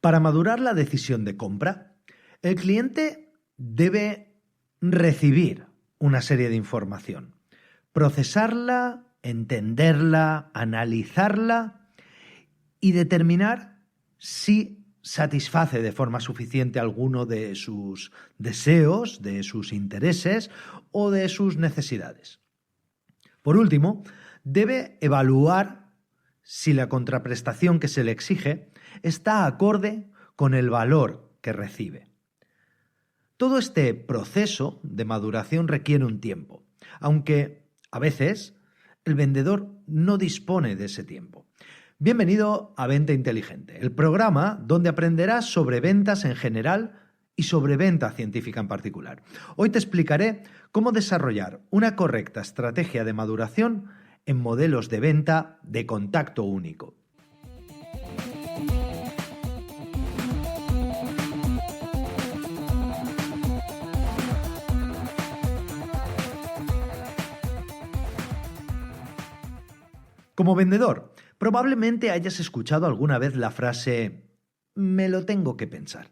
Para madurar la decisión de compra, el cliente debe recibir una serie de información, procesarla, entenderla, analizarla y determinar si satisface de forma suficiente alguno de sus deseos, de sus intereses o de sus necesidades. Por último, debe evaluar si la contraprestación que se le exige está acorde con el valor que recibe. Todo este proceso de maduración requiere un tiempo, aunque a veces el vendedor no dispone de ese tiempo. Bienvenido a Venta Inteligente, el programa donde aprenderás sobre ventas en general y sobre venta científica en particular. Hoy te explicaré cómo desarrollar una correcta estrategia de maduración en modelos de venta de contacto único. Como vendedor, probablemente hayas escuchado alguna vez la frase «me lo tengo que pensar».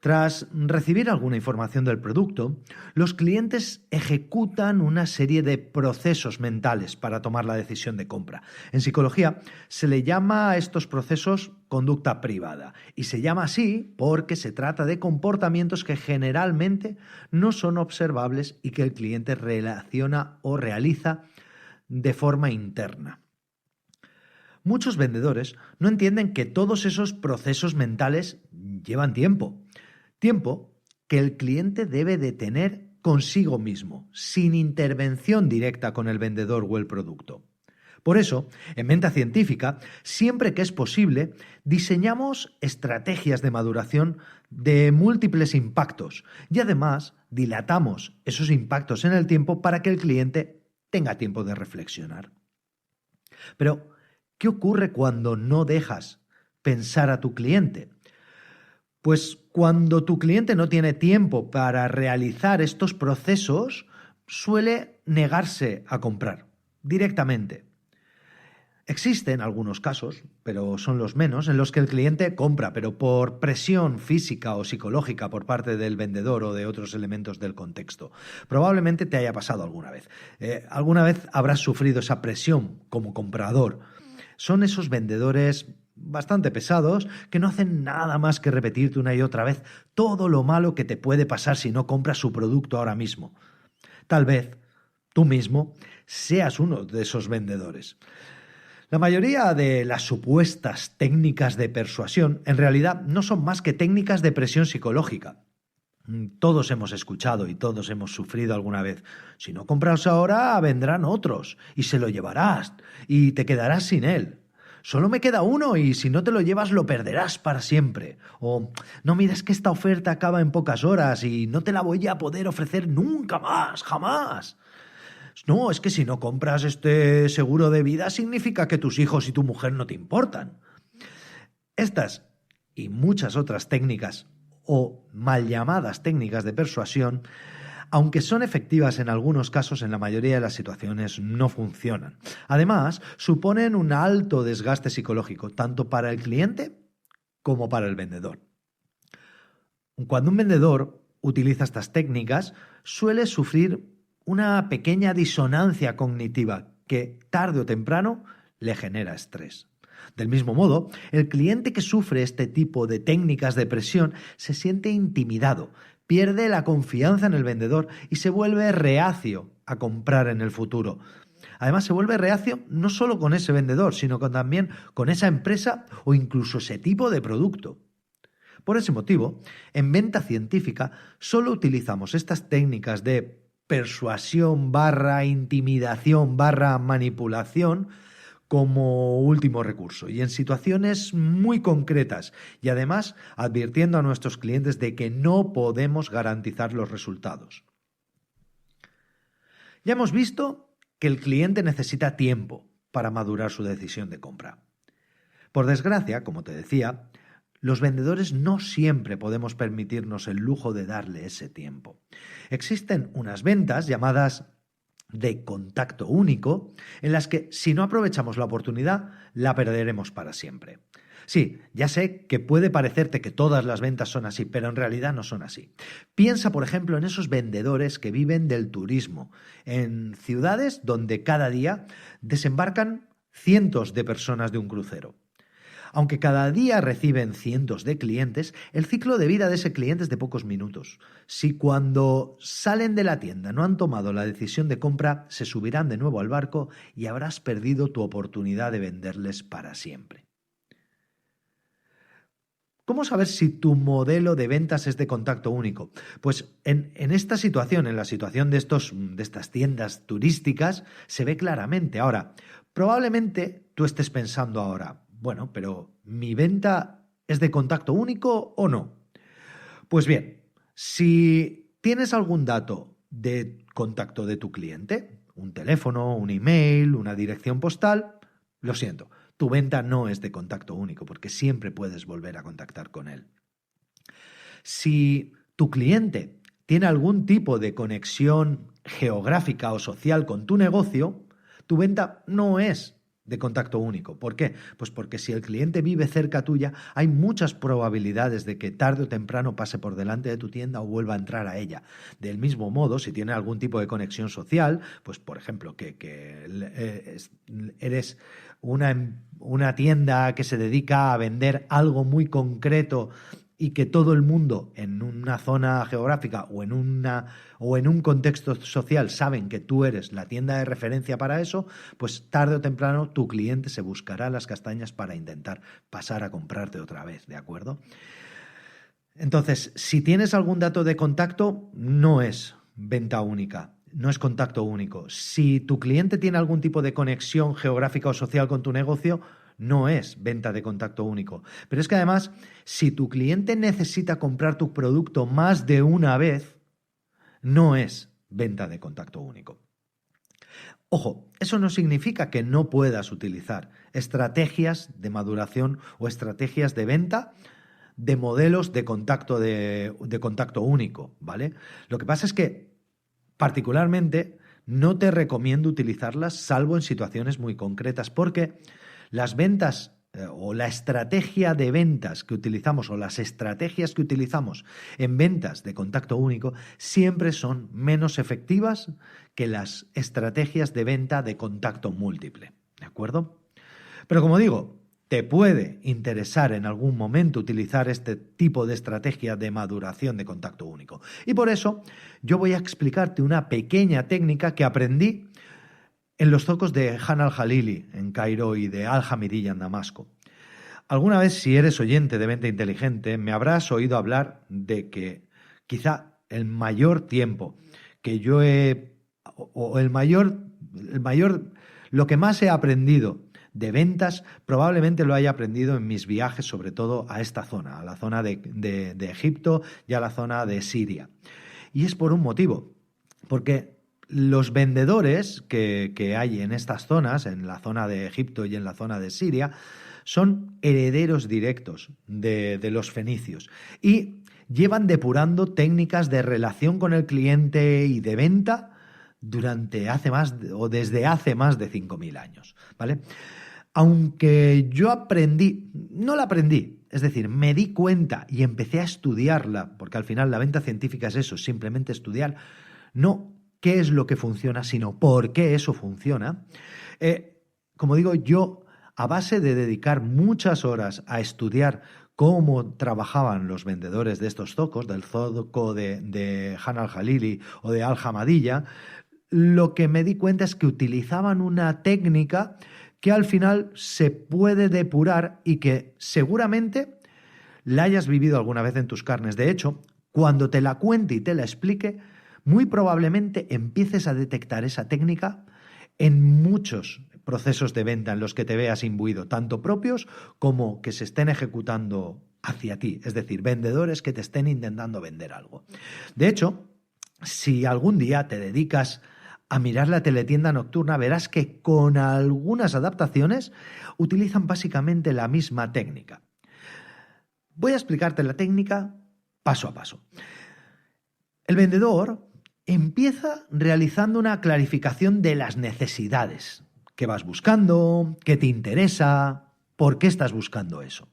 Tras recibir alguna información del producto, los clientes ejecutan una serie de procesos mentales para tomar la decisión de compra. En psicología se le llama a estos procesos conducta privada y se llama así porque se trata de comportamientos que generalmente no son observables y que el cliente relaciona o realiza de forma interna. Muchos vendedores no entienden que todos esos procesos mentales llevan tiempo que el cliente debe de tener consigo mismo, sin intervención directa con el vendedor o el producto. Por eso, en Venta Científica, siempre que es posible, diseñamos estrategias de maduración de múltiples impactos y además dilatamos esos impactos en el tiempo para que el cliente tenga tiempo de reflexionar. Pero, ¿qué ocurre cuando no dejas pensar a tu cliente? Pues cuando tu cliente no tiene tiempo para realizar estos procesos, suele negarse a comprar directamente. Existen algunos casos, pero son los menos, en los que el cliente compra, pero por presión física o psicológica por parte del vendedor o de otros elementos del contexto. Probablemente te haya pasado alguna vez. Alguna vez habrás sufrido esa presión como comprador. Son esos vendedores bastante pesados que no hacen nada más que repetirte una y otra vez todo lo malo que te puede pasar si no compras su producto ahora mismo. Tal vez tú mismo seas uno de esos vendedores. La mayoría de las supuestas técnicas de persuasión en realidad no son más que técnicas de presión psicológica. Todos hemos escuchado y todos hemos sufrido alguna vez. Si no compras ahora, vendrán otros y se lo llevarás y te quedarás sin él. Solo me queda uno y si no te lo llevas lo perderás para siempre. O no mires que esta oferta acaba en pocas horas y no te la voy a poder ofrecer nunca más, jamás. No, es que si no compras este seguro de vida significa que tus hijos y tu mujer no te importan. Estas y muchas otras técnicas o mal llamadas técnicas de persuasión, aunque son efectivas en algunos casos, en la mayoría de las situaciones no funcionan. Además, suponen un alto desgaste psicológico, tanto para el cliente como para el vendedor. Cuando un vendedor utiliza estas técnicas, suele sufrir una pequeña disonancia cognitiva que, tarde o temprano, le genera estrés. Del mismo modo, el cliente que sufre este tipo de técnicas de presión se siente intimidado, pierde la confianza en el vendedor y se vuelve reacio a comprar en el futuro. Además, se vuelve reacio no solo con ese vendedor, sino también con esa empresa o incluso ese tipo de producto. Por ese motivo, en Venta Científica solo utilizamos estas técnicas de persuasión / intimidación / manipulación como último recurso y en situaciones muy concretas y además advirtiendo a nuestros clientes de que no podemos garantizar los resultados. Ya hemos visto que el cliente necesita tiempo para madurar su decisión de compra. Por desgracia, como te decía, los vendedores no siempre podemos permitirnos el lujo de darle ese tiempo. Existen unas ventas llamadas de contacto único, en las que si no aprovechamos la oportunidad, la perderemos para siempre. Sí, ya sé que puede parecerte que todas las ventas son así, pero en realidad no son así. Piensa, por ejemplo, en esos vendedores que viven del turismo, en ciudades donde cada día desembarcan cientos de personas de un crucero. Aunque cada día reciben cientos de clientes, el ciclo de vida de ese cliente es de pocos minutos. Si cuando salen de la tienda no han tomado la decisión de compra, se subirán de nuevo al barco y habrás perdido tu oportunidad de venderles para siempre. ¿Cómo saber si tu modelo de ventas es de contacto único? Pues en esta situación, en la situación de estas tiendas turísticas, se ve claramente. Ahora, probablemente tú estés pensando ahora, bueno, pero ¿mi venta es de contacto único o no? Pues bien, si tienes algún dato de contacto de tu cliente, un teléfono, un email, una dirección postal, lo siento, tu venta no es de contacto único porque siempre puedes volver a contactar con él. Si tu cliente tiene algún tipo de conexión geográfica o social con tu negocio, tu venta no es de contacto único. ¿Por qué? Pues porque si el cliente vive cerca tuya, hay muchas probabilidades de que tarde o temprano pase por delante de tu tienda o vuelva a entrar a ella. Del mismo modo, si tiene algún tipo de conexión social, pues por ejemplo, que eres una tienda que se dedica a vender algo muy concreto y que todo el mundo en una zona geográfica o en un contexto social saben que tú eres la tienda de referencia para eso, pues tarde o temprano tu cliente se buscará las castañas para intentar pasar a comprarte otra vez, ¿de acuerdo? Entonces, si tienes algún dato de contacto, no es venta única, no es contacto único. Si tu cliente tiene algún tipo de conexión geográfica o social con tu negocio, no es venta de contacto único. Pero es que además, si tu cliente necesita comprar tu producto más de una vez, no es venta de contacto único. Ojo, eso no significa que no puedas utilizar estrategias de maduración o estrategias de venta de modelos de contacto único, ¿vale? Lo que pasa es que, particularmente, no te recomiendo utilizarlas salvo en situaciones muy concretas, porque las ventas o la estrategia de ventas que utilizamos o las estrategias que utilizamos en ventas de contacto único siempre son menos efectivas que las estrategias de venta de contacto múltiple, ¿de acuerdo? Pero como digo, te puede interesar en algún momento utilizar este tipo de estrategia de maduración de contacto único. Y por eso yo voy a explicarte una pequeña técnica que aprendí en los zocos de Han al-Jalili en Cairo y de Al-Hamidiyya en Damasco. Alguna vez, si eres oyente de Venta Inteligente, me habrás oído hablar de que quizá el mayor tiempo que yo lo que más he aprendido de ventas, probablemente lo haya aprendido en mis viajes, sobre todo a esta zona, a la zona de Egipto y a la zona de Siria. Y es por un motivo, porque los vendedores que hay en estas zonas, en la zona de Egipto y en la zona de Siria, son herederos directos de los fenicios y llevan depurando técnicas de relación con el cliente y de venta desde hace más de 5.000 años, ¿vale? Aunque yo no la aprendí, es decir, me di cuenta y empecé a estudiarla, porque al final la venta científica es eso, simplemente estudiar, no qué es lo que funciona, sino por qué eso funciona. Como digo, yo a base de dedicar muchas horas a estudiar cómo trabajaban los vendedores de estos zocos, del zoco de Han al-Jalili o de Al-Hamidiyya, lo que me di cuenta es que utilizaban una técnica que al final se puede depurar y que seguramente la hayas vivido alguna vez en tus carnes. De hecho, cuando te la cuente y te la explique, muy probablemente empieces a detectar esa técnica en muchos procesos de venta en los que te veas imbuido, tanto propios como que se estén ejecutando hacia ti, es decir, vendedores que te estén intentando vender algo. De hecho, si algún día te dedicas a mirar la teletienda nocturna, verás que con algunas adaptaciones utilizan básicamente la misma técnica. Voy a explicarte la técnica paso a paso. El vendedor empieza realizando una clarificación de las necesidades. ¿Qué vas buscando? ¿Qué te interesa? por qué estás buscando eso.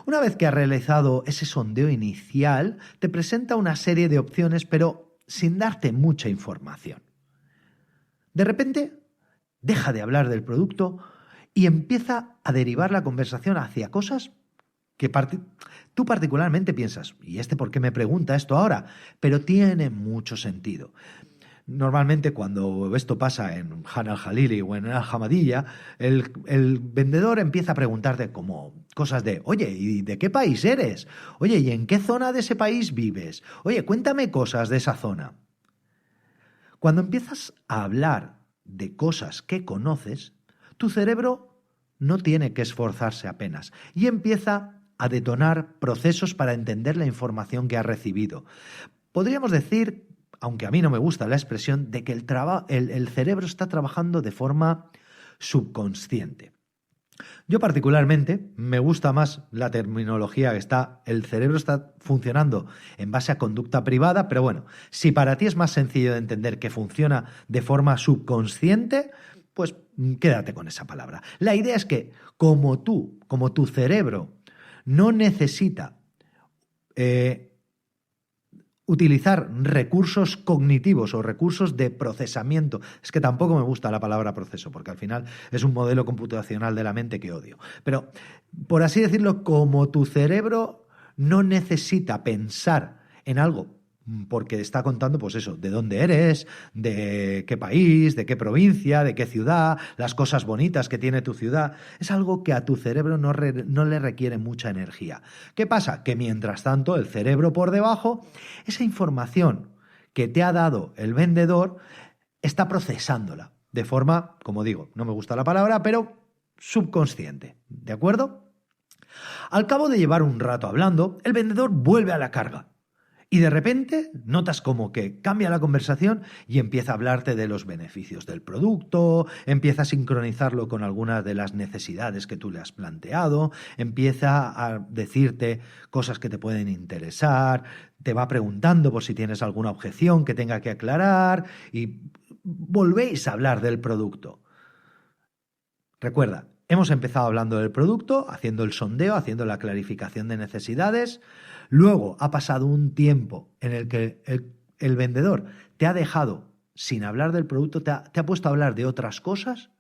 Una vez que has realizado ese sondeo inicial, te presenta una serie de opciones, pero sin darte mucha información. De repente, deja de hablar del producto y empieza a derivar la conversación hacia cosas que tú particularmente piensas, ¿y este por qué me pregunta esto ahora? Pero tiene mucho sentido. Normalmente cuando esto pasa en Han al-Jalili o en al-Hamadiyya, el vendedor empieza a preguntarte como cosas de, oye, ¿y de qué país eres? Oye, ¿y en qué zona de ese país vives? Oye, cuéntame cosas de esa zona. Cuando empiezas a hablar de cosas que conoces, tu cerebro no tiene que esforzarse apenas y empieza a detonar procesos para entender la información que ha recibido. Podríamos decir, aunque a mí no me gusta la expresión, de que el cerebro está trabajando de forma subconsciente. Yo particularmente me gusta más la terminología que el cerebro está funcionando en base a conducta privada, pero bueno, si para ti es más sencillo de entender que funciona de forma subconsciente, pues quédate con esa palabra. La idea es que como tu cerebro no necesita utilizar recursos cognitivos o recursos de procesamiento. Es que tampoco me gusta la palabra proceso, porque al final es un modelo computacional de la mente que odio. Pero, por así decirlo, como tu cerebro no necesita pensar en algo, porque está contando, pues eso, de dónde eres, de qué país, de qué provincia, de qué ciudad, las cosas bonitas que tiene tu ciudad. Es algo que a tu cerebro no le requiere mucha energía. ¿Qué pasa? Que mientras tanto, el cerebro por debajo, esa información que te ha dado el vendedor, está procesándola de forma, como digo, no me gusta la palabra, pero subconsciente. ¿De acuerdo? Al cabo de llevar un rato hablando, el vendedor vuelve a la carga. Y de repente notas como que cambia la conversación y empieza a hablarte de los beneficios del producto, empieza a sincronizarlo con algunas de las necesidades que tú le has planteado, empieza a decirte cosas que te pueden interesar, te va preguntando por si tienes alguna objeción que tenga que aclarar y volvéis a hablar del producto. Recuerda, hemos empezado hablando del producto, haciendo el sondeo, haciendo la clarificación de necesidades. Luego ha pasado un tiempo en el que el vendedor te ha dejado sin hablar del producto, te ha puesto a hablar de otras cosas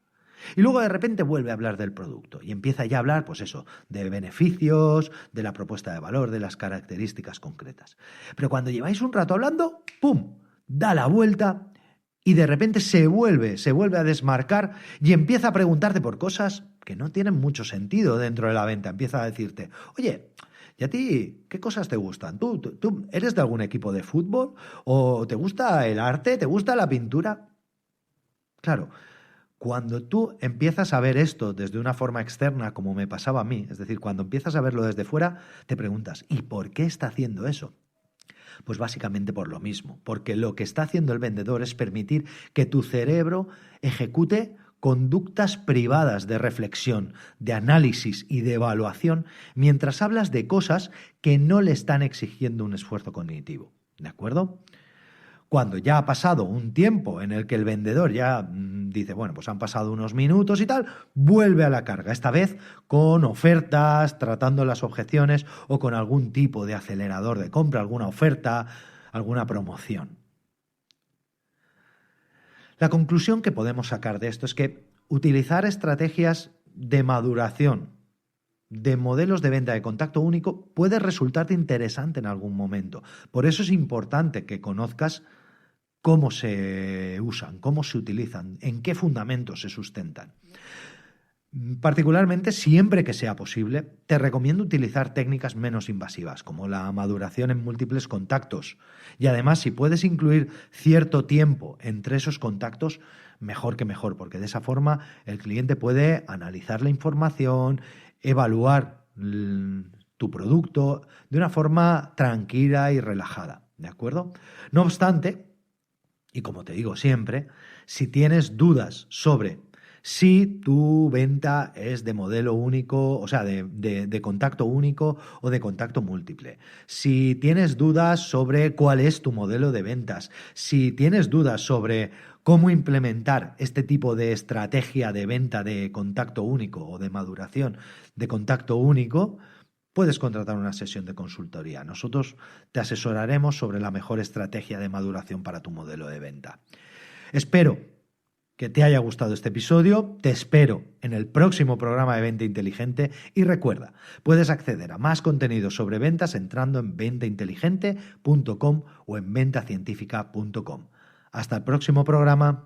y luego de repente vuelve a hablar del producto y empieza ya a hablar, pues eso, de beneficios, de la propuesta de valor, de las características concretas. Pero cuando lleváis un rato hablando, ¡pum!, da la vuelta y de repente se vuelve a desmarcar y empieza a preguntarte por cosas que no tienen mucho sentido dentro de la venta. Empieza a decirte, oye, ¿y a ti qué cosas te gustan? ¿Tú eres de algún equipo de fútbol? ¿O te gusta el arte? ¿Te gusta la pintura? Claro, cuando tú empiezas a ver esto desde una forma externa, como me pasaba a mí, es decir, cuando empiezas a verlo desde fuera, te preguntas, ¿y por qué está haciendo eso? Pues básicamente por lo mismo, porque lo que está haciendo el vendedor es permitir que tu cerebro ejecute conductas privadas de reflexión, de análisis y de evaluación mientras hablas de cosas que no le están exigiendo un esfuerzo cognitivo. ¿De acuerdo? Cuando ya ha pasado un tiempo en el que el vendedor ya dice, bueno, pues han pasado unos minutos y tal, vuelve a la carga, esta vez con ofertas, tratando las objeciones o con algún tipo de acelerador de compra, alguna oferta, alguna promoción. La conclusión que podemos sacar de esto es que utilizar estrategias de maduración de modelos de venta de contacto único puede resultarte interesante en algún momento. Por eso es importante que conozcas cómo se usan, cómo se utilizan, en qué fundamentos se sustentan. Particularmente, siempre que sea posible, te recomiendo utilizar técnicas menos invasivas, como la maduración en múltiples contactos. Y además, si puedes incluir cierto tiempo entre esos contactos, mejor que mejor, porque de esa forma el cliente puede analizar la información, evaluar tu producto de una forma tranquila y relajada, ¿de acuerdo? No obstante, y como te digo siempre, si tienes dudas sobre si tu venta es de modelo único, o sea, de contacto único o de contacto múltiple, si tienes dudas sobre cuál es tu modelo de ventas, si tienes dudas sobre cómo implementar este tipo de estrategia de venta de contacto único o de maduración de contacto único, puedes contratar una sesión de consultoría. Nosotros te asesoraremos sobre la mejor estrategia de maduración para tu modelo de venta. Espero que te haya gustado este episodio, te espero en el próximo programa de Venta Inteligente y recuerda, puedes acceder a más contenido sobre ventas entrando en ventainteligente.com o en ventacientífica.com. Hasta el próximo programa.